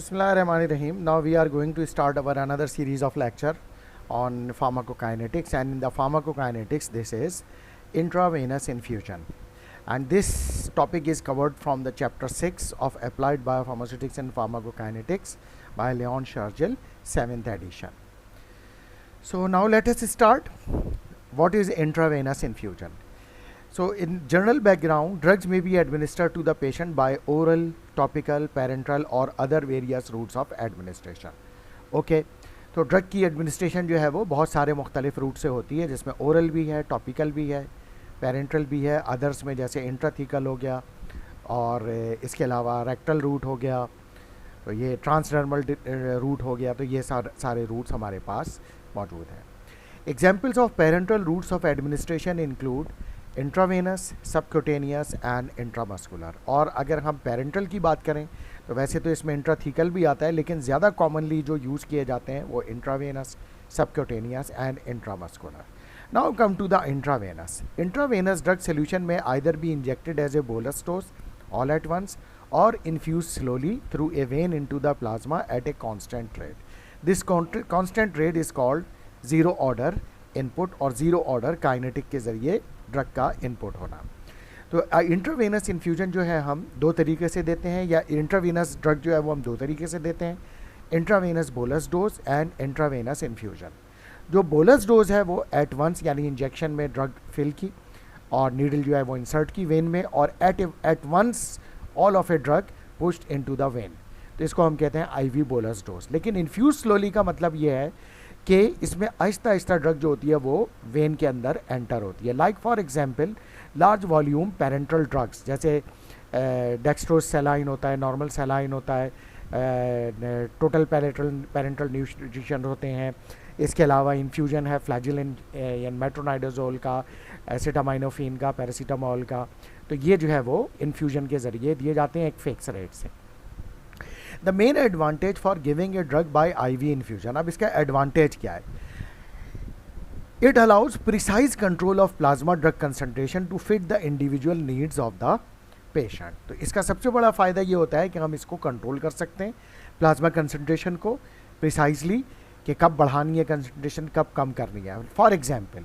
Bismillahirrahmanirrahim. Now we are going to start our another series of lecture on pharmacokinetics, and in the pharmacokinetics this is intravenous infusion, and this topic is covered from the chapter 6 of Applied Biopharmaceutics and Pharmacokinetics by Leon Scherzel, 7th edition. So now let us start. What is intravenous infusion? So in general background, drugs may be administered to the patient by oral, topical, parenteral और other various routes of administration. Okay, तो drug की administration जो है वो बहुत सारे मुख्तलिफ root से होती है, जिसमें ओरल भी है, टॉपिकल भी है, पेरेंट्रल भी है, अदर्स में जैसे इंट्राथीकल हो गया और इसके अलावा रेक्टल रूट हो गया, तो ये ट्रांसडर्मल रूट हो गया, तो ये सारे रूट्स हमारे पास मौजूद हैं. Examples of parenteral routes of administration include intravenous, subcutaneous and intramuscular. और अगर हम पेरेंट्रल की बात करें तो वैसे तो इसमें इंट्राथीकल भी आता है, लेकिन ज़्यादा कॉमनली जो यूज़ किए जाते हैं वो intravenous, subcutaneous and intramuscular. Now come to the intravenous. Intravenous drug solution में either be injected as a bolus dose all at once or infused slowly through a vein into the plasma at a constant rate. This constant rate is called zero order input और zero order kinetic के ज़रिए drug का input होना. तो intravenous infusion जो है हम दो तरीके से देते हैं, या इंट्रावेनस ड्रग जो है वो हम दो तरीके से देते हैं, intravenous bolus dose and intravenous infusion. जो बोलस डोज है वो एट वंस यानी इंजेक्शन में ड्रग फिल की और नीडल जो है वो इंसर्ट की वेन में, और at once all of a drug pushed into the vein, तो इसको हम कहते हैं आईवी बोलस डोज. लेकिन इन्फ्यूज स्लोली का मतलब ये है कि इसमें आहिस्ता आहिस्ता ड्रग जो होती है वो वेन के अंदर एंटर होती है. Like for example large volume parenteral drugs जैसे डेक्सट्रोज सेलाइन होता है, नॉर्मल सेलाइन होता है, टोटल पेरेंट्रल न्यूट्रिशन होते हैं. इसके अलावा इन्फ्यूजन है फ्लैजिलिन या मेट्रोनाइडाजोल का, एसिटामाइनोफिन का, पैरासीटामोल का, तो ये जो है वो इन्फ्यूजन के ज़रिए दिए जाते हैं एक फिक्स रेट से. The main advantage for giving a drug by IV infusion. अब इसका एडवांटेज क्या है? It allows precise control of plasma drug concentration to fit the individual needs of the patient. तो इसका सबसे बड़ा फ़ायदा ये होता है कि हम इसको कंट्रोल कर सकते हैं प्लाज्मा कंसंट्रेशन को प्रिसाइजली, कि कब बढ़ानी है कंसंट्रेशन, कब कम करनी है. For example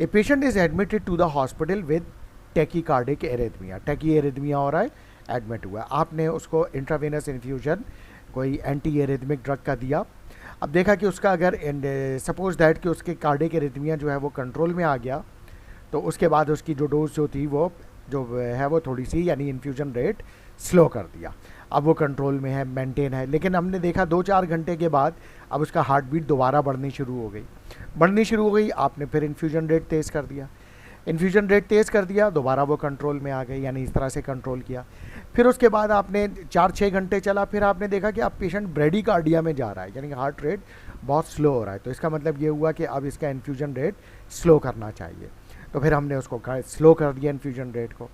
a patient is admitted to the hospital with tachycardic arrhythmia, tachy arrhythmia हो रहा है, एडमिट हुआ है, आपने उसको इंट्रावेनस इन्फ्यूजन कोई एंटी एरिथमिक ड्रग का दिया. अब देखा कि उसका अगर सपोज दैट कि उसके कार्डिक एरिथमिया जो है वो कंट्रोल में आ गया, तो उसके बाद उसकी जो डोज जो थी वो जो है वो थोड़ी सी यानी इन्फ्यूजन रेट स्लो कर दिया. अब वो कंट्रोल में है, मेंटेन है, लेकिन हमने देखा 2-4 घंटे के बाद अब उसका हार्ट बीट दोबारा बढ़नी शुरू हो गई, आपने फिर इन्फ्यूजन रेट तेज़ कर दिया, दोबारा वो कंट्रोल में आ गई, यानी इस तरह से कंट्रोल किया. फिर उसके बाद आपने 4-6 घंटे चला, फिर आपने देखा कि अब पेशेंट ब्रेडिकार्डिया में जा रहा है, यानी हार्ट रेट बहुत स्लो हो रहा है. तो इसका मतलब ये हुआ कि अब इसका इन्फ्यूजन रेट स्लो करना चाहिए. तो फिर हमने उसको स्लो कर दिया इन्फ्यूजन रेट को,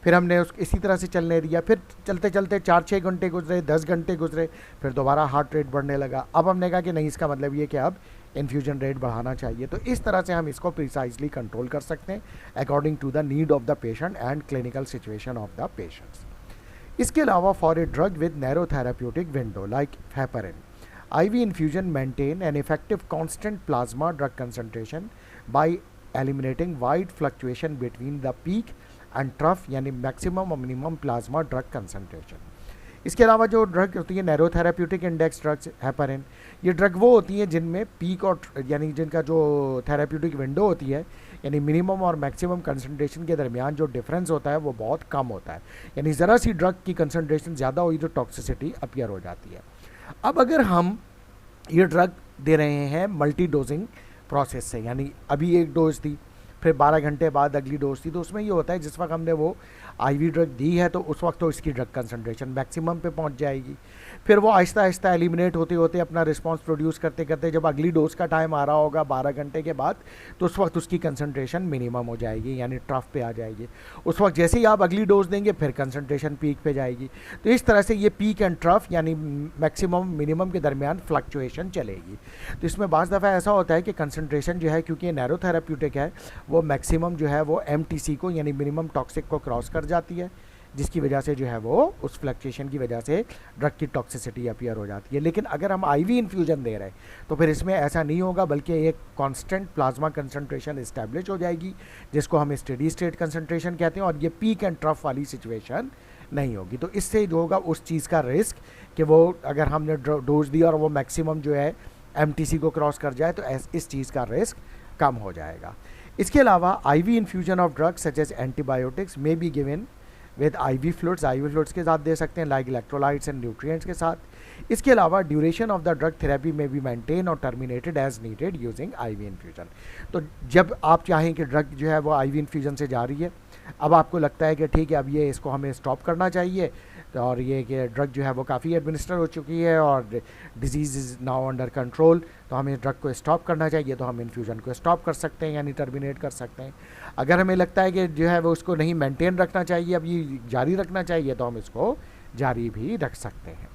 फिर हमने उसको इसी तरह से चलने दिया. फिर चलते चलते 4-6 घंटे गुजरे, 10 घंटे गुजरे, फिर दोबारा हार्ट रेट बढ़ने लगा. अब हमने कहा कि नहीं, इसका मतलब ये कि अब इन्फ्यूजन रेट बढ़ाना चाहिए. तो इस तरह से हम इसको प्रिसाइजली कंट्रोल कर सकते हैं according to the need of the patient and clinical situation of the patients. इसके अलावा for a drug with narrow therapeutic window like heparin, IV infusion maintain an effective constant plasma drug concentration by eliminating wide fluctuation between the peak and trough यानी maximum और minimum plasma drug concentration. इसके अलावा जो drug होती है narrow therapeutic index drugs, heparin, ये drug वो होती हैं जिनमें पीक और यानी जिनका जो थेराप्यूटिक विंडो होती है, यानी मिनिमम और मैक्सिमम कंसंट्रेशन के दरमियान जो डिफरेंस होता है वो बहुत कम होता है, यानी ज़रा सी ड्रग की कंसंट्रेशन ज़्यादा हुई तो टॉक्सिसिटी अपीयर हो जाती है. अब अगर हम ये ड्रग दे रहे हैं मल्टी डोजिंग प्रोसेस से, यानी अभी एक डोज दी, फिर 12 घंटे बाद अगली डोज थी, तो उसमें ये होता है जिस वक्त हमने वो आईवी ड्रग दी है तो उस वक्त तो इसकी ड्रग कंसंट्रेशन मैक्सिमम पे पहुंच जाएगी, फिर वो आहिस्ता आहिस्ता एलिमिनेट होते होते अपना रिस्पांस प्रोड्यूस करते करते जब अगली डोज का टाइम आ रहा होगा 12 घंटे के बाद, तो उस वक्त उसकी कंसंट्रेशन मिनिमम हो जाएगी, यानी ट्रफ पे आ जाएगी. उस वक्त जैसे ही आप अगली डोज देंगे फिर कंसंट्रेशन पीक पे जाएगी. तो इस तरह से ये पीक एंड ट्रफ यानी मैक्सिमम मिनिमम के दरमियान फ्लक्चुएशन चलेगी. तो इसमें बाज़ दफ़ा ऐसा होता है कि कंसंट्रेशन जो है, क्योंकि नैरो थेराप्यूटिक है, वो मैक्सिमम जो है वो MTC को यानी मिनिमम टॉक्सिक को क्रॉस कर जाती है, जिसकी वजह से जो है वो उस फ्लक्चुएशन की वजह से ड्रग की टॉक्सिसिटी अपीयर हो जाती है। लेकिन अगर हम आईवी इन्फ्यूजन दे रहे हैं तो फिर इसमें ऐसा नहीं होगा, बल्कि एक कांस्टेंट प्लाज्मा कंसंट्रेशन इस्टेब्लिश हो जाएगी, जिसको हम स्टेडी स्टेट कंसंट्रेशन कहते हैं, और ये पीक एंड ट्रफ वाली सिचुएशन नहीं होगी। तो इससे जो होगा उस चीज़ का रिस्क कि वो अगर हमने डोज दिया और वो मैक्सिमम जो है एमटीसी को क्रॉस कर जाए, तो इस चीज़ का रिस्क कम हो जाएगा। इसके अलावा IV infusion of drugs such as antibiotics may be given with IV fluids के साथ दे सकते हैं, लाइक इलेक्ट्रोलाइट्स एंड न्यूट्रिएंट्स के साथ। इसके अलावा duration of the drug therapy may be maintain और terminated as needed using IV infusion. तो जब आप चाहें कि ड्रग जो है वो आईवी इन्फ्यूजन से जा रही है, अब आपको लगता है कि ठीक है अब ये इसको हमें स्टॉप करना चाहिए, और ये कि ड्रग जो है वो काफ़ी एडमिनिस्टर हो चुकी है और disease is now under control, तो हमें ड्रग को स्टॉप करना चाहिए, तो हम इन्फ्यूजन को स्टॉप कर सकते हैं, यानी टर्मिनेट कर सकते हैं। अगर हमें लगता है कि जो है वो उसको नहीं मेंटेन रखना चाहिए, अब ये जारी रखना चाहिए, तो हम इसको जारी भी रख सकते हैं।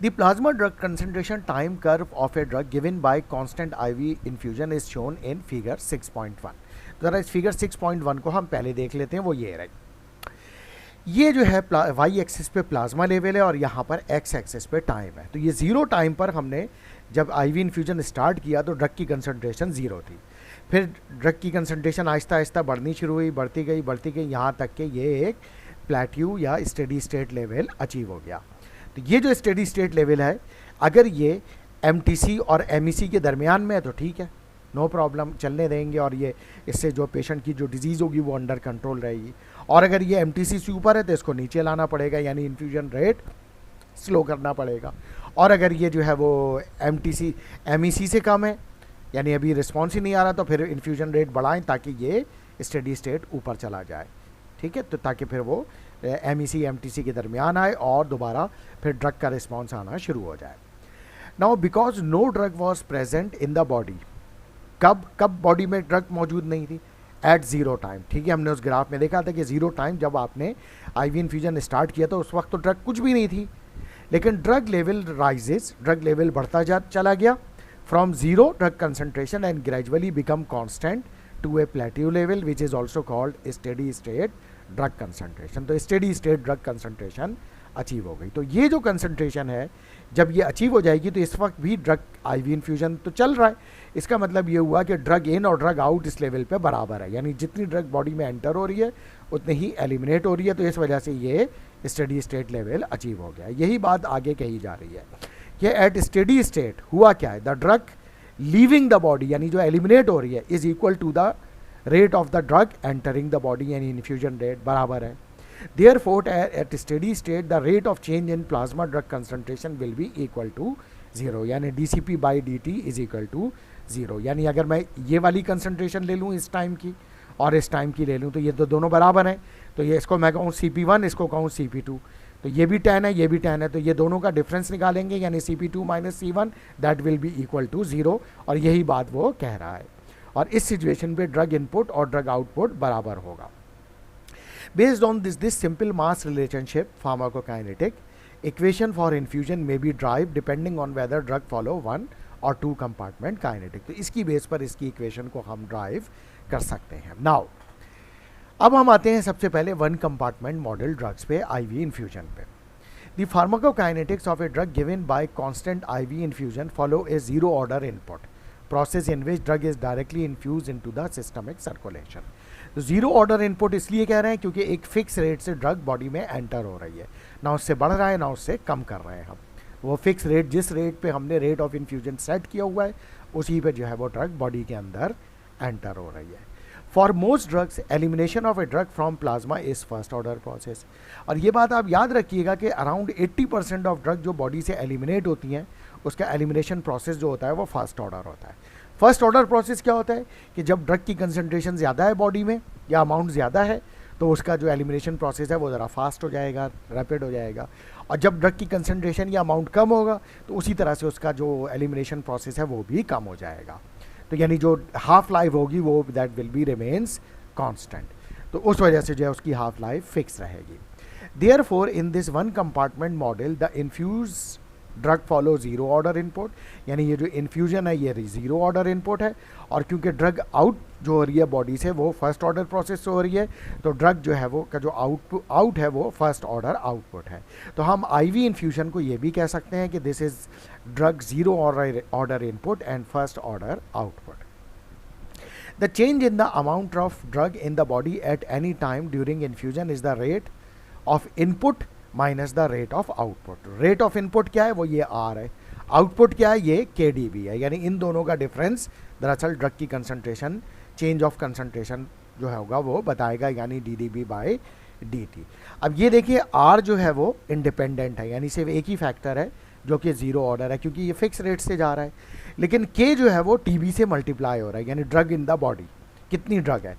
The plasma drug concentration time curve of a drug given by constant IV infusion is shown in figure 6.1। ज़रा इस फिगर 6.1 को हम पहले देख लेते हैं। वो ये रही, ये जो है वाई एक्सिस पे प्लाज्मा लेवल है और यहाँ पर एक्स एक्सिस पे टाइम है। तो ये ज़ीरो टाइम पर हमने जब आईवी इन्फ्यूजन स्टार्ट किया तो ड्रग की कंसंट्रेशन ज़ीरो थी, फिर ड्रग की कंसंट्रेशन आहिस्ता आहिस्ता बढ़नी शुरू हुई, बढ़ती गई यहाँ तक कि ये एक प्लेट्यू या स्टेडी स्टेट लेवल अचीव हो गया। तो ये जो स्टेडी स्टेट लेवल है, अगर ये एमटीसी और एमईसी के दरमियान में है तो ठीक है, नो प्रॉब्लम, चलने देंगे, और ये इससे जो पेशेंट की जो डिजीज़ होगी वो अंडर कंट्रोल रहेगी। और अगर ये एमटीसी से ऊपर है तो इसको नीचे लाना पड़ेगा, यानी इन्फ्यूजन रेट स्लो करना पड़ेगा। और अगर ये जो है वो एमटीसी एमईसी से कम है, यानी अभी रिस्पॉन्स ही नहीं आ रहा, तो फिर इन्फ्यूजन रेट बढ़ाएं ताकि ये स्टेडी स्टेट ऊपर चला जाए, ठीक है, तो ताकि फिर वो एमईसी एमटीसी के दरमियान आए और दोबारा फिर ड्रग का रिस्पॉन्स आना शुरू हो जाए। Now because no drug was present in the body, कब बॉडी में ड्रग मौजूद नहीं थी, एट ज़ीरो टाइम, ठीक है। हमने उस ग्राफ में देखा था कि ज़ीरो टाइम जब आपने आईवी इन्फ्यूजन स्टार्ट किया तो उस वक्त तो ड्रग कुछ भी नहीं थी, लेकिन drug level rises, drug level बढ़ता चला गया from zero drug concentration and gradually become constant to a plateau level which is also called steady state drug concentration. तो steady state drug concentration achieve हो गई। तो ये जो कंसंट्रेशन है जब ये अचीव हो जाएगी तो इस वक्त भी ड्रग आईवी इन्फ्यूजन तो चल रहा है, इसका मतलब ये हुआ कि ड्रग इन और ड्रग आउट इस लेवल पे बराबर है, यानी जितनी ड्रग बॉडी में एंटर हो रही है उतनी ही एलिमिनेट हो रही है। तो इस वजह से ये स्टेडी स्टेट लेवल अचीव हो गया। यही बात आगे कही जा रही है कि एट स्टेडी स्टेट हुआ क्या है, the drug leaving the body, यानी जो एलिमिनेट हो रही है, is equal to the rate of the drug entering the body, यानी इन्फ्यूजन रेट बराबर है। Therefore, at steady state, the rate of change in plasma drug concentration will be equal to 0, यानी dCP by dt is equal to 0। यानी अगर मैं ये वाली concentration ले लूँ इस टाइम की और इस टाइम की ले लूँ तो ये तो दोनों बराबर हैं, तो ये इसको मैं कहूँ CP1, इसको कहूँ CP2, तो ये भी 10 है, ये भी 10 है, तो ये दोनों का डिफरेंस निकालेंगे, यानी CP2 minus C1 that will be equal to 0। और यही बात वो कह रहा है, और इस सिचुएशन पे ड्रग इनपुट और ड्रग आउटपुट बराबर होगा। Based on this simple mass relationship, pharmacokinetic equation for infusion may be derived depending on whether drug follow one or two compartment kinetic। तो इसकी बेस पर इसकी इक्वेशन को हम ड्राइव कर सकते हैं। नाउ अब हम आते हैं सबसे पहले वन कंपार्टमेंट मॉडल ड्रग्स पे, आईवी इन्फ्यूजन पे। The pharmacokinetics of a drug given by constant IV infusion follow a zero order input process in which drug is directly infused into the systemic circulation। तो zero order input इसलिए कह रहे हैं क्योंकि एक fix rate से drug body में enter हो रही है, ना उससे बढ़ रहा है ना उससे कम कर रहे हैं हम। वो फिक्स रेट, जिस रेट पे हमने रेट ऑफ इन्फ्यूजन सेट किया हुआ है उसी पे जो है वो ड्रग बॉडी के अंदर एंटर हो रही है। For most drugs elimination of a drug from plasma is first order process. और ये बात आप याद रखिएगा कि अराउंड 80% ऑफ ड्रग जो बॉडी से एलिमिनेट होती हैं उसका एलिमिनेशन प्रोसेस जो होता है वो फर्स्ट ऑर्डर होता है। फर्स्ट ऑर्डर प्रोसेस क्या होता है कि जब ड्रग की कंसंट्रेशन ज़्यादा है बॉडी में या अमाउंट ज़्यादा है तो उसका जो एलिमिनेशन प्रोसेस है वो ज़रा फास्ट हो जाएगा, रैपिड हो जाएगा, और जब ड्रग की कंसंट्रेशन या अमाउंट कम होगा तो उसी तरह से उसका जो एलिमिनेशन प्रोसेस है वो भी कम हो जाएगा। तो यानी जो हाफ लाइफ होगी वो that will be remains constant, तो उस वजह से जो है उसकी हाफ लाइफ फिक्स रहेगी। Therefore in this one compartment model the infuse drug follow zero order input, यानी ये जो इन्फ्यूजन है ये जीरो ऑर्डर इनपुट है, और क्योंकि ड्रग आउट जो हो रही है बॉडी से वो फर्स्ट ऑर्डर प्रोसेस से हो रही है, तो ड्रग जो है वो का जो आउट है वो फर्स्ट ऑर्डर आउटपुट है। तो हम आईवी इन्फ्यूजन को ये भी कह सकते हैं कि this is drug zero order input and first order output. The change in the amount of drug in the body at any time during infusion is the rate of input minus the rate of output. Rate of input क्या है, वो ये R है, output क्या है, ये KDB है, यानी इन दोनों का डिफरेंस दरअसल ड्रग की कंसंट्रेशन, चेंज ऑफ कंसंट्रेशन जो होगा वो बताएगा, यानी DDB/dt। अब ये देखिए R जो है वो इंडिपेंडेंट है, यानी सिर्फ एक ही फैक्टर है जो कि जीरो ऑर्डर है, क्योंकि ये फिक्स रेट से जा रहा है। लेकिन K जो है वो TB से मल्टीप्लाई हो रहा है, यानी ड्रग इन द बॉडी, कितनी ड्रग है,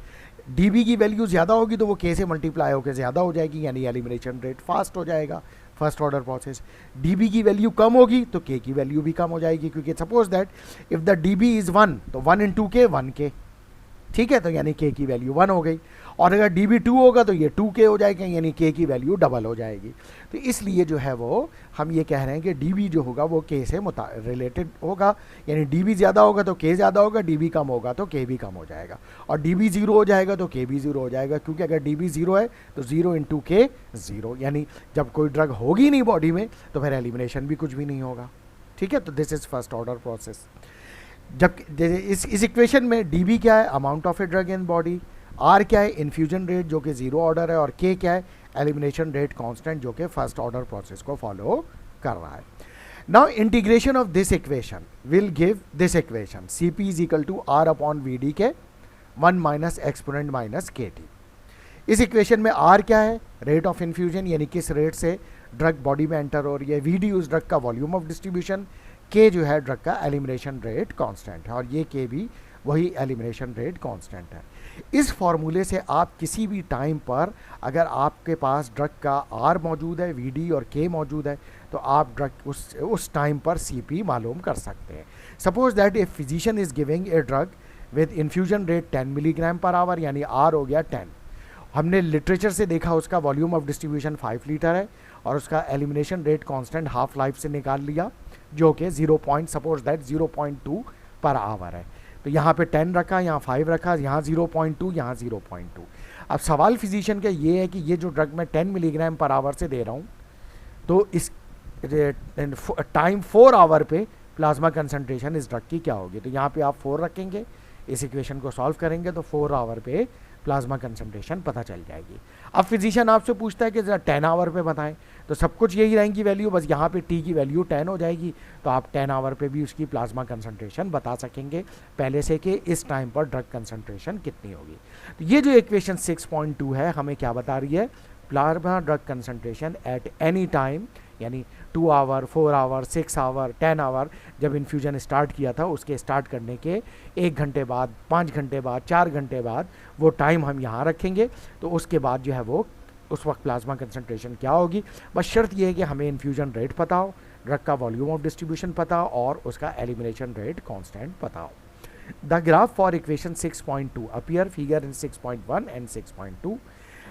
DB की वैल्यू ज़्यादा होगी तो वो K से मल्टीप्लाई होकर ज़्यादा हो जाएगी, यानी एलिमिनेशन रेट फास्ट हो जाएगा, फर्स्ट ऑर्डर प्रोसेस। DB की वैल्यू कम होगी तो K की वैल्यू भी कम हो जाएगी, क्योंकि suppose that if the DB is 1 तो 1 इंटू K 1K, ठीक है, तो यानी K की वैल्यू 1 हो गई, और अगर DB 2 होगा तो ये 2K हो जाएगा, यानी K की वैल्यू डबल हो जाएगी। तो इसलिए जो है वो हम ये कह रहे हैं कि DB जो होगा वो K से रिलेटेड होगा, यानी DB ज़्यादा होगा तो K ज़्यादा होगा, DB कम होगा तो K भी कम हो जाएगा, और DB 0 हो जाएगा तो K भी 0 हो जाएगा, क्योंकि अगर DB 0 है तो 0 इंटू K 0, यानी जब कोई ड्रग होगी नहीं बॉडी में तो फिर एलिमिनेशन भी कुछ भी नहीं होगा, ठीक है। तो this is first order process. जब इस इक्वेशन में DB क्या है, amount of a drug in body, R क्या है, इन्फ्यूजन रेट जो कि जीरो ऑर्डर है, और K क्या है, एलिमिनेशन रेट कांस्टेंट जो कि फर्स्ट ऑर्डर प्रोसेस को फॉलो कर रहा है। Now integration of this equation will give this equation Cp is equal to R upon VD K 1 minus exponent minus KT। इस इक्वेशन में R क्या है, रेट ऑफ इन्फ्यूजन, यानी किस रेट से ड्रग बॉडी में एंटर हो रही है, VD उस ड्रग का वॉल्यूम ऑफ डिस्ट्रीब्यूशन, K जो है ड्रग का एलिमिनेशन रेट कांस्टेंट है, और ये K भी वही एलिमिनेशन रेट कांस्टेंट है। इस फॉर्मूले से आप किसी भी टाइम पर अगर आपके पास ड्रग का R मौजूद है, VD और K मौजूद है, तो आप ड्रग उस टाइम पर CP मालूम कर सकते हैं। Suppose that a physician is giving a drug with infusion rate 10 milligram per hour, यानी R हो गया 10। हमने लिटरेचर से देखा उसका वॉल्यूम ऑफ डिस्ट्रीब्यूशन 5 लीटर है, और उसका elimination rate constant half life से निकाल लिया जो कि 0.2 पर आवर है। तो यहाँ पे 10 रखा, यहाँ 5 रखा, यहाँ 0.2, यहाँ 0.2। अब सवाल फिजिशियन का ये है कि ये जो ड्रग मैं 10 मिलीग्राम पर आवर से दे रहा हूँ, तो इस टाइम 4 आवर पे प्लाज्मा कंसंट्रेशन इस ड्रग की क्या होगी। तो यहाँ पे आप 4 रखेंगे, इस इक्वेशन को सॉल्व करेंगे तो 4 आवर पे प्लाज्मा कंसंट्रेशन पता चल जाएगी। अब फिजिशियन आपसे पूछता है कि जरा 10 आवर पे बताएं, तो सब कुछ यही रहेंगी वैल्यू, बस यहाँ पे T की वैल्यू 10 हो जाएगी, तो आप 10 आवर पे भी उसकी प्लाज्मा कंसंट्रेशन बता सकेंगे पहले से कि इस टाइम पर ड्रग कंसंट्रेशन कितनी होगी। तो ये जो इक्वेशन 6.2 है हमें क्या बता रही है, plasma drug concentration at any time, यानी 2 आवर, 4 आवर, 6 आवर, 10 आवर, जब इन्फ्यूजन स्टार्ट किया था उसके स्टार्ट करने के 1 घंटे बाद, 5 घंटे बाद, 4 घंटे बाद वो टाइम हम यहाँ रखेंगे। तो उसके बाद जो है वो उस वक्त प्लाज्मा कंसंट्रेशन क्या होगी, बस शर्त ये है कि हमें इन्फ्यूजन रेट पता हो, ड्रग का वॉल्यूम ऑफ डिस्ट्रीब्यूशन पता हो, और उसका एलिमिनेशन रेट कांस्टेंट पता हो। The graph for equation 6.2 appear figure in 6.1 and 6.2।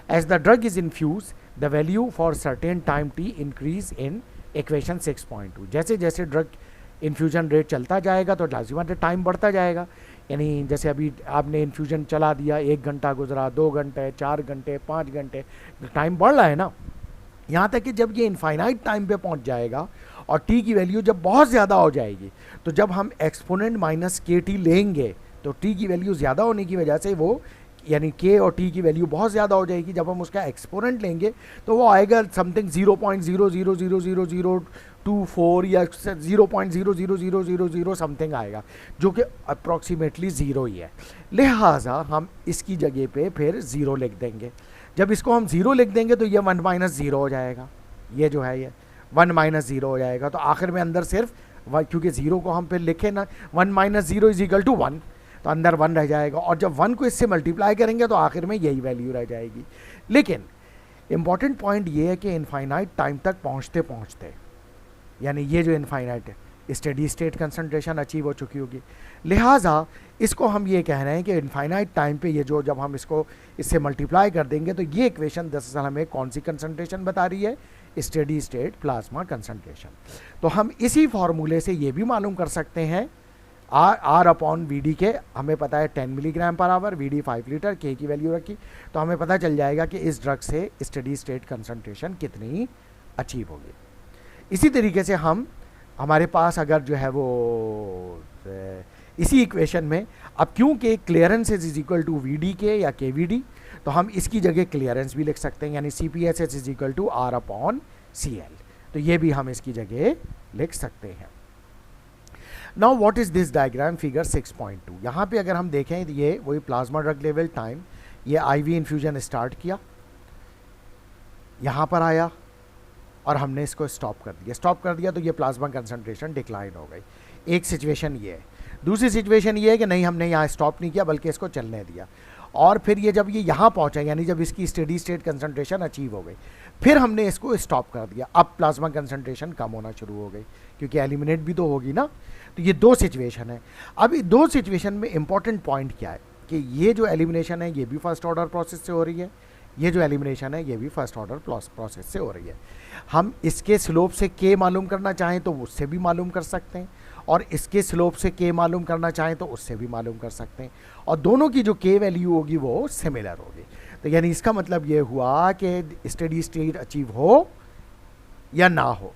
As the drug is infused, the value for certain time t increase in equation 6.2। जैसे जैसे ड्रग इन्फ्यूजन रेट चलता जाएगा तो लाजिमत टाइम बढ़ता जाएगा, यानी जैसे अभी आपने इन्फ्यूजन चला दिया, 1 घंटा गुजरा, 2 घंटे, 4 घंटे, 5 घंटे, तो टाइम बढ़ रहा है ना, यहाँ तक कि जब ये इनफाइनाइट टाइम पे पहुँच जाएगा और टी की वैल्यू जब बहुत ज़्यादा हो जाएगी, तो जब हम एक्सपोनेंट माइनस KT लेंगे तो टी की वैल्यू ज़्यादा होने की वजह से वो, यानी K और T की वैल्यू बहुत ज़्यादा हो जाएगी, जब हम उसका एक्सपोनेंट लेंगे तो वो आएगा समथिंग 0.00000024 या 0.00000 समथिंग आएगा, जो कि अप्रॉक्सीमेटली 0 ही है। लिहाजा हम इसकी जगह पे फिर 0 लिख देंगे। जब इसको हम 0 लिख देंगे तो ये 1 माइनस 0 हो जाएगा, ये जो है ये 1 माइनस 0 हो जाएगा। तो आखिर में अंदर सिर्फ क्योंकि 0 को हम फिर लिखे ना, 1 माइनस 0 इज इक्वल टू 1, तो अंदर 1 रह जाएगा, और जब 1 को इससे मल्टीप्लाई करेंगे तो आखिर में यही वैल्यू रह जाएगी। लेकिन इम्पॉर्टेंट पॉइंट ये है कि इनफाइनाइट टाइम तक पहुँचते पहुँचते, यानी ये जो इनफाइनाइट है, स्टेडी स्टेट कंसंट्रेशन अचीव हो चुकी होगी। लिहाजा इसको हम ये कह रहे हैं कि इनफाइनाइट टाइम पे ये जो जब हम इसको इससे मल्टीप्लाई कर देंगे तो ये इक्वेशन दरअसल हमें कौन सी कंसंट्रेशन बता रही है, स्टेडी स्टेट प्लाज्मा कंसंट्रेशन। तो हम इसी फॉर्मूले से ये भी मालूम कर सकते हैं आर अपॉन वी डी के, हमें पता है 10 milligram per hour, we D 5 litre, के की वैल्यू रखी, तो हमें पता चल जाएगा कि इस ड्रग से स्टेडी स्टेट कंसंट्रेशन कितनी अचीव होगी। इसी तरीके से हम हमारे पास अगर जो है वो इसी इक्वेशन में, अब क्योंकि clearance is equal to V D K या के वी डी, तो हम इसकी जगह क्लियरेंस भी लिख सकते हैं, यानी C P S H is equal to R upon C L, तो ये भी हम इसकी जगह लिख सकते हैं। Now what is this diagram figure 6.2, यहाँ पे अगर हम देखें तो ये वही प्लाज्मा ड्रग लेवल टाइम, ये आईवी इन्फ्यूजन स्टार्ट किया, यहाँ पर आया और हमने इसको स्टॉप कर दिया तो ये प्लाज्मा कंसंट्रेशन डिक्लाइन हो गई। एक सिचुएशन ये है। दूसरी सिचुएशन ये है कि नहीं, हमने यहाँ स्टॉप नहीं किया बल्कि इसको चलने दिया, और फिर ये जब ये यहाँ पहुँचा, यानी जब इसकी स्टेडी स्टेट कंसंट्रेशन अचीव हो गई, फिर हमने इसको स्टॉप कर दिया, अब प्लाज्मा कंसंट्रेशन कम होना शुरू हो गई, क्योंकि एलिमिनेट भी तो होगी ना। तो ये दो सिचुएशन है। अब ये दो सिचुएशन में इंपॉर्टेंट पॉइंट क्या है कि ये जो एलिमिनेशन है ये भी फर्स्ट ऑर्डर प्रोसेस से हो रही है, ये जो एलिमिनेशन है ये भी फर्स्ट ऑर्डर प्रोसेस से हो रही है। हम इसके स्लोप से के मालूम करना चाहें तो उससे भी मालूम कर सकते हैं, और इसके स्लोप से के मालूम करना चाहें तो उससे भी मालूम कर सकते हैं, और दोनों की जो के वैल्यू होगी वो सिमिलर होगी। तो यानी इसका मतलब ये हुआ कि स्टेडी स्टेट अचीव हो या ना हो,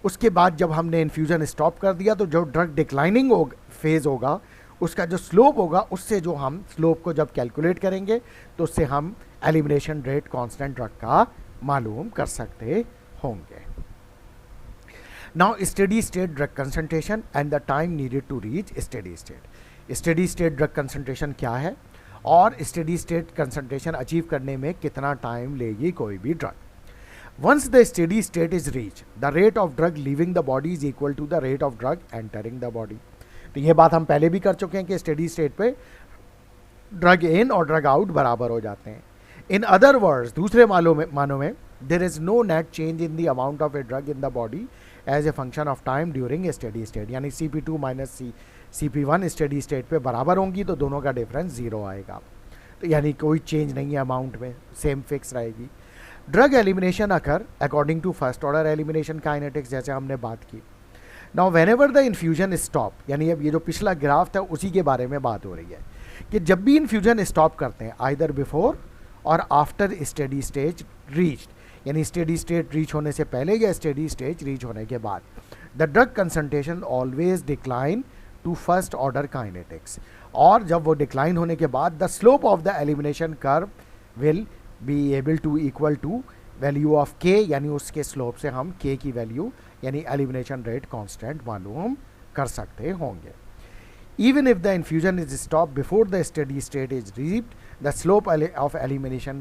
उसके बाद जब हमने इन्फ्यूजन स्टॉप कर दिया तो जो ड्रग डिक्लाइनिंग फेज होगा उसका जो स्लोप होगा, उससे जो हम स्लोप को जब कैलकुलेट करेंगे तो उससे हम एलिमिनेशन रेट कांस्टेंट ड्रग का मालूम कर सकते होंगे। Now steady state drug concentration and the time needed to reach steady state. Steady state drug concentration क्या है और स्टेडी स्टेट कंसंट्रेशन अचीव करने में कितना टाइम लेगी कोई भी drug. Once the steady state is reached, the rate of drug leaving the body is equal to the rate of drug entering the body. तो ये बात हम पहले भी कर चुके हैं कि स्टेडी स्टेट पे ड्रग इन और ड्रग आउट बराबर हो जाते हैं। इन अदर वर्ड्स, दूसरे मानों में there is no net change in the amount of a drug in the body as a function of time during a steady state, यानी CP2 minus CP1 steady state पे बराबर होंगी तो दोनों का डिफरेंस 0 आएगा। तो यानी कोई चेंज नहीं है अमाउंट में, सेम फिक्स रहेगी। Drug elimination occur according to first order elimination kinetics, जैसे हमने बात की। Now whenever the infusion stop, यानी अब ये जो पिछला ग्राफ था उसी के बारे में बात हो रही है कि जब भी इन्फ्यूजन स्टॉप करते हैं आइदर बिफोर और आफ्टर स्टेडी स्टेज रीच्ड, यानी स्टेडी स्टेट रीच होने से पहले या स्टेडी स्टेज रीच होने के बाद, the drug concentration always decline to first order kinetics, और जब वो डिक्लाइन होने के बाद the slope of the elimination curve will be able to equal to value of K, यानी उसके स्लोप से हम के की वैल्यू यानी एलिमिनेशन रेट कांस्टेंट मालूम कर सकते होंगे। Even if the infusion is stopped before the steady state is reached, the slope of elimination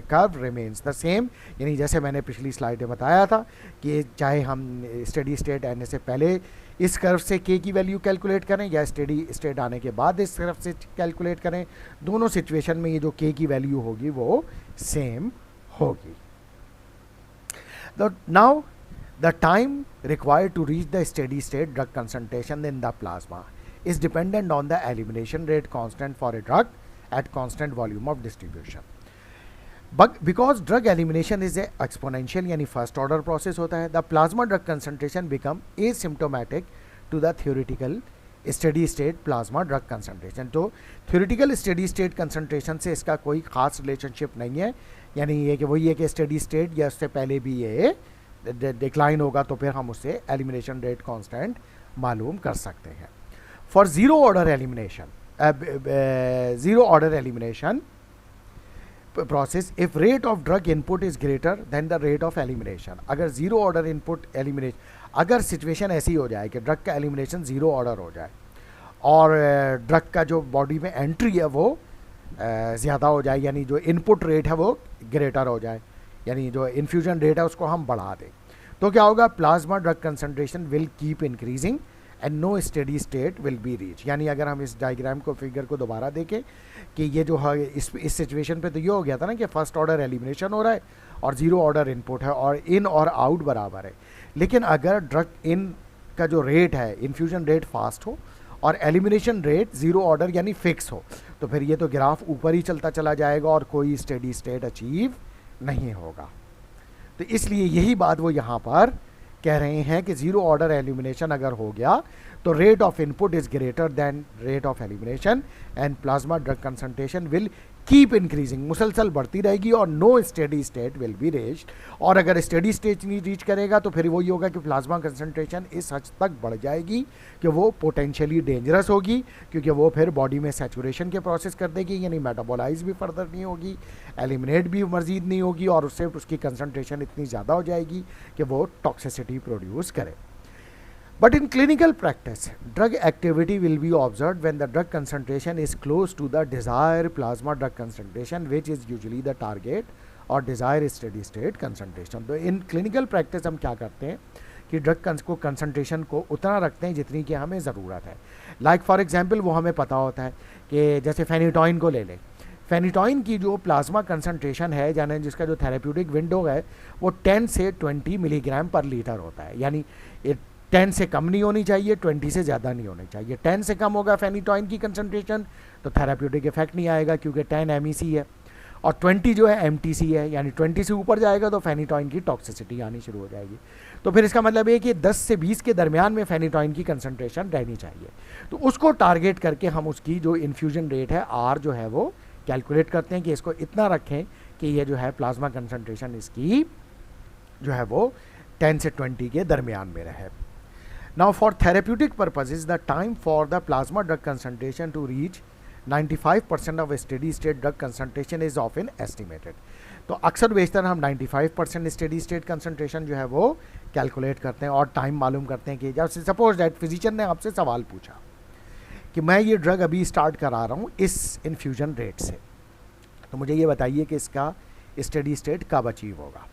curve remains the same। यानी जैसे मैंने पिछली स्लाइड में बताया था कि चाहे हम स्टेडी स्टेट आने से पहले इस कर्व से के की वैल्यू कैलकुलेट करें या स्टेडी स्टेट आने के बाद इस कर्व से कैलकुलेट करें, दोनों सिचुएशन में ये जो के की वैल्यू होगी वो सेम होगी। Now the time required to reach the steady state drug concentration in the plasma is dependent on the elimination rate constant for a drug at constant volume of distribution. But because drug elimination is a exponential यानी first order process होता है, the plasma drug concentration become asymptomatic to the theoretical steady state plasma drug concentration। तो theoretical steady state concentration से इसका कोई खास relationship नहीं है, यानी ये कि वही है कि steady state या उससे पहले भी ये डिक्लाइन होगा तो फिर हम उससे एलिमिनेशन रेट कांस्टेंट मालूम कर सकते हैं। For zero order elimination process, if rate of drug input is greater than the rate of elimination, अगर zero order input elimination, अगर situation ऐसी हो जाए कि ड्रग का एलिमिनेशन जीरो ऑर्डर हो जाए और ड्रग का जो बॉडी में एंट्री है वो ज़्यादा हो जाए, यानी जो इनपुट रेट है वो ग्रेटर हो जाए, यानी जो इन्फ्यूजन रेट है उसको हम बढ़ा दें, तो क्या होगा, plasma drug concentration will keep increasing and no steady state will be reach. यानी अगर हम इस डायग्राम को फिगर को दोबारा देखें कि ये जो है इस सिचुएशन पे तो ये हो गया था ना कि फर्स्ट ऑर्डर एलिमिनेशन हो रहा है और जीरो ऑर्डर इनपुट है और इन और आउट बराबर है, लेकिन अगर ड्रग इन का जो रेट है इन्फ्यूजन रेट फास्ट हो और एलिमिनेशन रेट जीरो ऑर्डर यानी फिक्स हो, तो फिर ये तो ग्राफ ऊपर ही चलता चला जाएगा और कोई स्टेडी स्टेट अचीव नहीं होगा। तो इसलिए यही बात वो यहाँ पर कह रहे हैं कि ज़ीरो ऑर्डर एलिमिनेशन अगर हो गया तो rate of input is greater than rate of elimination and plasma drug concentration will keep increasing, मुसलसल बढ़ती रहेगी और no steady state will be reached. और अगर स्टेडी स्टेट नहीं रीच करेगा तो फिर वही होगा कि प्लाज्मा कंसंट्रेशन इस हद तक बढ़ जाएगी कि वो पोटेंशियली डेंजरस होगी, क्योंकि वो फिर बॉडी में सैचुरेशन के प्रोसेस कर देगी, यानी मेटाबोलाइज भी फर्दर नहीं होगी, एलिमिनेट भी मजीद नहीं होगी, और उससे उसकी कंसंट्रेशन इतनी ज़्यादा हो जाएगी कि वो टॉक्सिसिटी प्रोड्यूस करे। But in clinical practice, drug activity will be observed when the drug concentration is close to the desired plasma drug concentration, which is usually the target or desired steady state concentration. तो in clinical practice हम क्या करते हैं कि drug को concentration को उतना रखते हैं जितनी कि हमें ज़रूरत है। लाइक फॉर एग्जांपल वो हमें पता होता है कि जैसे फेनिटॉइन को ले लें, फेनिटॉइन की जो प्लाज्मा कंसंट्रेशन है, यानी जिसका जो थेरेप्यूटिक विंडो है वो 10 से 20 मिलीग्राम पर लीटर होता है, यानी 10 से कम नहीं होनी चाहिए, 20 से ज़्यादा नहीं होनी चाहिए। 10 से कम होगा फेनिटॉइन की कंसंट्रेशन तो थेराप्यूटिक इफेक्ट नहीं आएगा क्योंकि 10 MEC है, और 20 जो है MTC है, यानी 20 से ऊपर जाएगा तो फेनिटॉइन की टॉक्सिसिटी आनी शुरू हो जाएगी। तो फिर इसका मतलब है कि 10 से 20 के दरमियान में फेनिटॉइन की कंसंट्रेशन रहनी चाहिए। तो उसको टारगेट करके हम उसकी जो इन्फ्यूजन रेट है R जो है वो कैलकुलेट करते हैं कि इसको इतना रखें कि ये जो है प्लाज्मा कंसंट्रेशन इसकी जो है वो 10 से 20 के दरमियान में रहे। Now for therapeutic purposes, the time for the plasma drug concentration to reach 95% of steady state drug concentration is often estimated. तो अक्सर बेशतर हम 95% स्टेडी स्टेट कंसंट्रेशन जो है वो कैलकुलेट करते हैं और टाइम मालूम करते हैं कि जब सपोज दैट फिजिशियन ने आपसे सवाल पूछा कि मैं ये ड्रग अभी स्टार्ट करा रहा हूँ इस इन्फ्यूजन रेट से, तो मुझे ये बताइए कि इसका स्टेडी स्टेट कब अचीव होगा।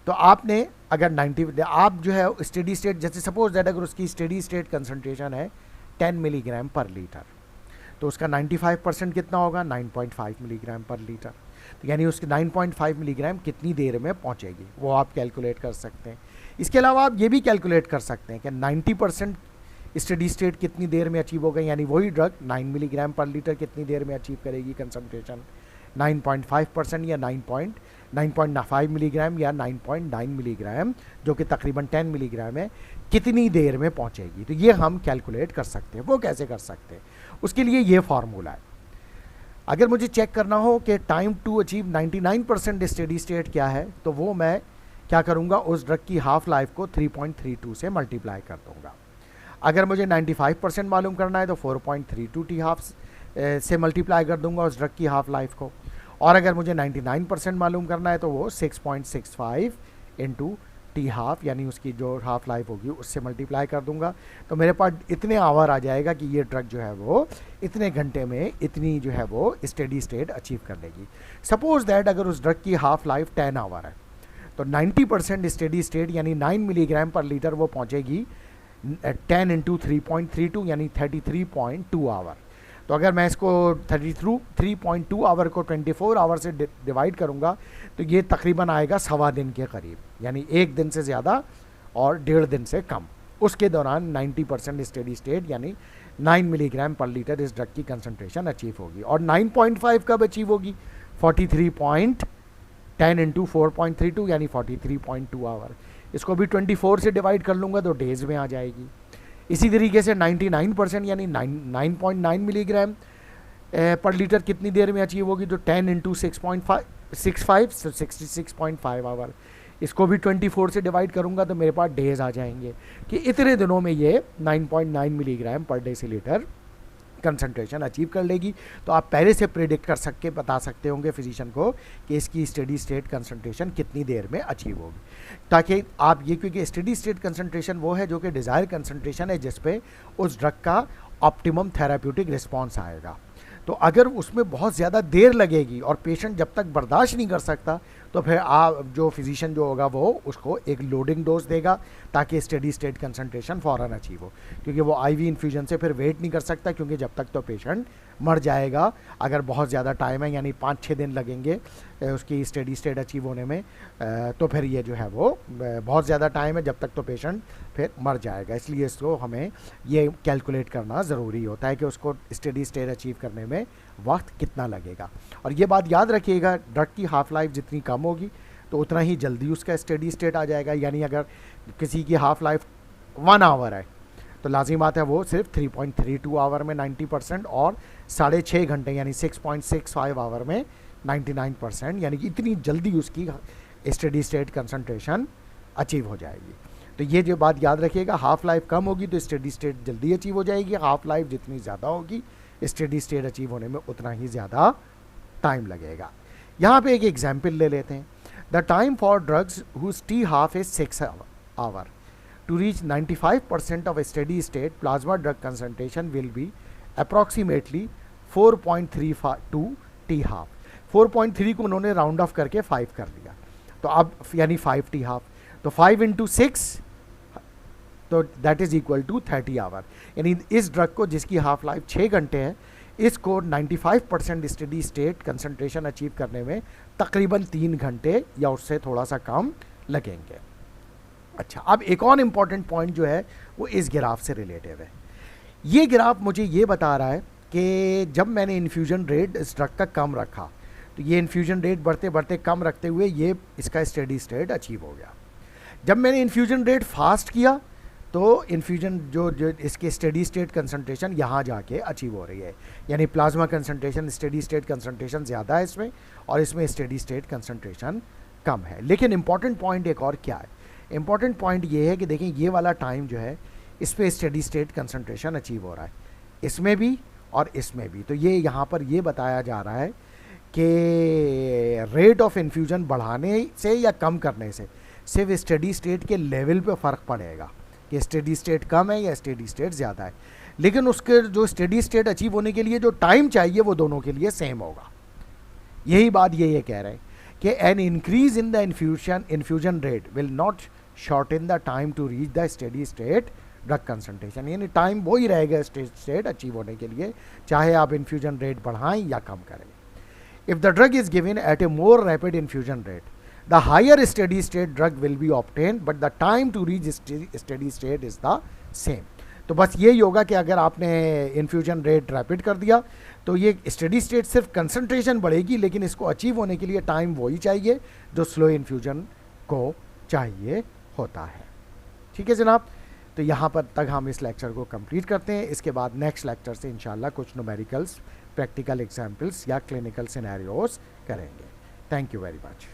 तो आपने अगर 90 आप जो है स्टेडी स्टेट, जैसे सपोज दैट अगर उसकी स्टेडी स्टेट कंसंट्रेशन है 10 मिलीग्राम पर लीटर, तो उसका 95% कितना होगा 9.5 मिलीग्राम पर लीटर, तो यानी उसकी 9.5 मिलीग्राम कितनी देर में पहुंचेगी वो आप कैलकुलेट कर सकते हैं। इसके अलावा आप ये भी कैलकुलेट कर सकते हैं कि 90% स्टेडी स्टेट कितनी देर में अचीव होगा, यानी वही ड्रग 9 मिलीग्राम पर लीटर कितनी देर में अचीव करेगी कंसंट्रेशन, 9.5% या 9.5 मिलीग्राम या 9.9 मिलीग्राम जो कि तकरीबन 10 मिलीग्राम है, कितनी देर में पहुंचेगी। तो ये हम कैलकुलेट कर सकते हैं। वो कैसे कर सकते हैं, उसके लिए ये फार्मूला है। अगर मुझे चेक करना हो कि time to achieve 99% steady state क्या है, तो वो मैं क्या करूँगा, उस ड्रग की हाफ लाइफ को 3.32 से मल्टीप्लाई कर दूँगा। अगर मुझे 95% मालूम करना है तो 4.32 टी हाफ से मल्टीप्लाई कर दूँगा उस ड्रग की हाफ लाइफ को, और अगर मुझे 99% मालूम करना है तो वो 6.65 इंटू टी हाफ, यानी उसकी जो हाफ लाइफ होगी उससे मल्टीप्लाई कर दूंगा। तो मेरे पास इतने आवर आ जाएगा कि ये ड्रग जो है वो इतने घंटे में इतनी जो है वो स्टेडी स्टेट अचीव कर लेगी। सपोज दैट अगर उस ड्रग की हाफ लाइफ 10 आवर है तो 90% स्टेडी स्टेट यानी 9 मिलीग्राम पर लीटर वो पहुँचेगी 10 इंटू 3.32 यानी 33.2 आवर। तो अगर मैं इसको 3.2 आवर को 24 आवर से डिवाइड करूंगा तो ये तकरीबन आएगा 1.25 दिन के करीब, यानी 1 दिन से ज़्यादा और 1.5 दिन से कम। उसके दौरान 90% स्टेडी स्टेट यानी 9 मिलीग्राम पर लीटर इस ड्रग की कंसंट्रेशन अचीव होगी। और 9.5 कब अचीव होगी, 43.10 इंटू 4.32 यानी 43.2 आवर। इसको भी 24 से डिवाइड कर लूँगा तो डेज में आ जाएगी। इसी तरीके से 99% यानी 9.9 मिलीग्राम पर लीटर कितनी देर में अचीव होगी, तो 10 इंटू 6.65 66.5 आवर। इसको भी 24 से डिवाइड करूंगा तो मेरे पास डेज आ जाएंगे कि इतने दिनों में ये 9.9 मिलीग्राम पर डेसीलीटर कंसंट्रेशन अचीव कर लेगी। तो आप पहले से प्रेडिक्ट कर सकते बता सकते होंगे फिजिशियन को कि इसकी स्टेडी स्टेट कंसंट्रेशन कितनी देर में अचीव होगी, ताकि आप ये, क्योंकि स्टेडी स्टेट कंसंट्रेशन वो है जो कि डिज़ायर कंसंट्रेशन है जिस पे उस ड्रग का ऑप्टिमम थेराप्यूटिक रिस्पॉन्स आएगा। तो अगर उसमें बहुत ज़्यादा देर लगेगी और पेशेंट जब तक बर्दाश्त नहीं कर सकता तो फिर आप जो फिजिशियन जो होगा वो उसको एक लोडिंग डोज देगा ताकि स्टेडी स्टेट कंसंट्रेशन फ़ौरन अचीव हो, क्योंकि वो आईवी इन्फ्यूजन से फिर वेट नहीं कर सकता, क्योंकि जब तक तो पेशेंट मर जाएगा। अगर बहुत ज़्यादा टाइम है यानी 5-6 दिन लगेंगे उसकी स्टेडी स्टेट अचीव होने में, तो फिर ये जो है वो बहुत ज़्यादा टाइम है, जब तक तो पेशेंट फिर मर जाएगा। इसलिए इसको हमें ये कैलकुलेट करना ज़रूरी होता है कि उसको स्टेडी स्टेट अचीव करने में वक्त कितना लगेगा। और ये बात याद रखिएगा, ड्रग की हाफ लाइफ जितनी कम होगी तो उतना ही जल्दी उसका स्टेडी स्टेट आ जाएगा। यानी अगर किसी की हाफ लाइफ 1 आवर है तो लाजिम बात है वो सिर्फ 3.32 आवर में 90% और 6.5 घंटे यानी 6.65 आवर में 99%, यानी कि इतनी जल्दी उसकी स्टेडी स्टेट कंसंट्रेशन अचीव हो जाएगी। तो ये जो बात याद रखिएगा, हाफ लाइफ कम होगी तो स्टेडी स्टेट जल्दी अचीव हो जाएगी, हाफ लाइफ जितनी ज़्यादा होगी स्टेडी स्टेट अचीव होने में उतना ही ज़्यादा टाइम लगेगा। यहाँ पे एक एग्जाम्पल ले लेते हैं। The time for drugs whose T half is 6 hour. To reach 95% of a steady state, plasma drug concentration will be approximately 4.32 T half. 4.3 को उन्होंने राउंड ऑफ करके 5 कर दिया, तो अब यानी 5 T हाफ, तो 5 इंटू 6 तो that is equal to 30 hour. यानी इस ड्रग को जिसकी हाफ लाइफ 6 घंटे है, इसको 95% स्टेडी स्टेट कंसंट्रेशन अचीव करने में तकरीबन 3 घंटे या उससे थोड़ा सा कम लगेंगे। अच्छा, अब एक और इम्पॉर्टेंट पॉइंट जो है वो इस ग्राफ से रिलेटेड है। ये ग्राफ मुझे ये बता रहा है कि जब मैंने इन्फ्यूजन रेट इस ड्रग का कम रखा तो ये इन्फ्यूजन रेट बढ़ते बढ़ते कम रखते हुए ये इसका स्टेडी स्टेट अचीव हो गया। जब मैंने इन्फ्यूजन रेट फास्ट किया तो इन्फ्यूजन जो इसके स्टेडी स्टेट कंसंट्रेशन यहाँ जाके अचीव हो रही है, यानी plasma concentration steady state concentration ज़्यादा है इसमें और इसमें स्टेडी स्टेट कंसंट्रेशन कम है। लेकिन इंपॉर्टेंट पॉइंट एक और क्या है, इंपॉर्टेंट पॉइंट ये है कि देखें ये वाला टाइम जो है इस पर स्टेडी स्टेट कंसंट्रेशन अचीव हो रहा है, इसमें भी और इसमें भी। तो ये यहाँ पर ये बताया जा रहा है कि रेट ऑफ इन्फ्यूजन बढ़ाने से या कम करने से सिर्फ स्टेडी स्टेट के लेवल पे फ़र्क पड़ेगा कि स्टेडी स्टेट कम है या स्टेडी स्टेट ज़्यादा है, लेकिन उसके जो स्टेडी स्टेट अचीव होने के लिए जो टाइम चाहिए वो दोनों के लिए सेम होगा। यही बात ये कह रहे हैं कि an increase in the infusion rate will not shorten the time to reach the steady state drug concentration, यानी टाइम वही रहेगा स्टेडी स्टेट अचीव होने के लिए, चाहे आप इन्फ्यूजन रेट बढ़ाएं या कम करें। If the drug is given at A more rapid infusion rate, the higher steady state drug will be obtained but the time to reach steady state is the same। तो बस यही होगा कि अगर आपने इन्फ्यूजन रेट रैपिड कर दिया तो ये स्टेडी स्टेट सिर्फ कंसंट्रेशन बढ़ेगी, लेकिन इसको अचीव होने के लिए टाइम वही चाहिए जो स्लो इन्फ्यूजन को चाहिए होता है। ठीक है जनाब, तो यहाँ पर तक हम इस लेक्चर को कंप्लीट करते हैं। इसके बाद नेक्स्ट लेक्चर से इंशाल्लाह कुछ न्यूमेरिकल्स, प्रैक्टिकल एग्जाम्पल्स या क्लिनिकल सिनेरियोस करेंगे। Thank you very much.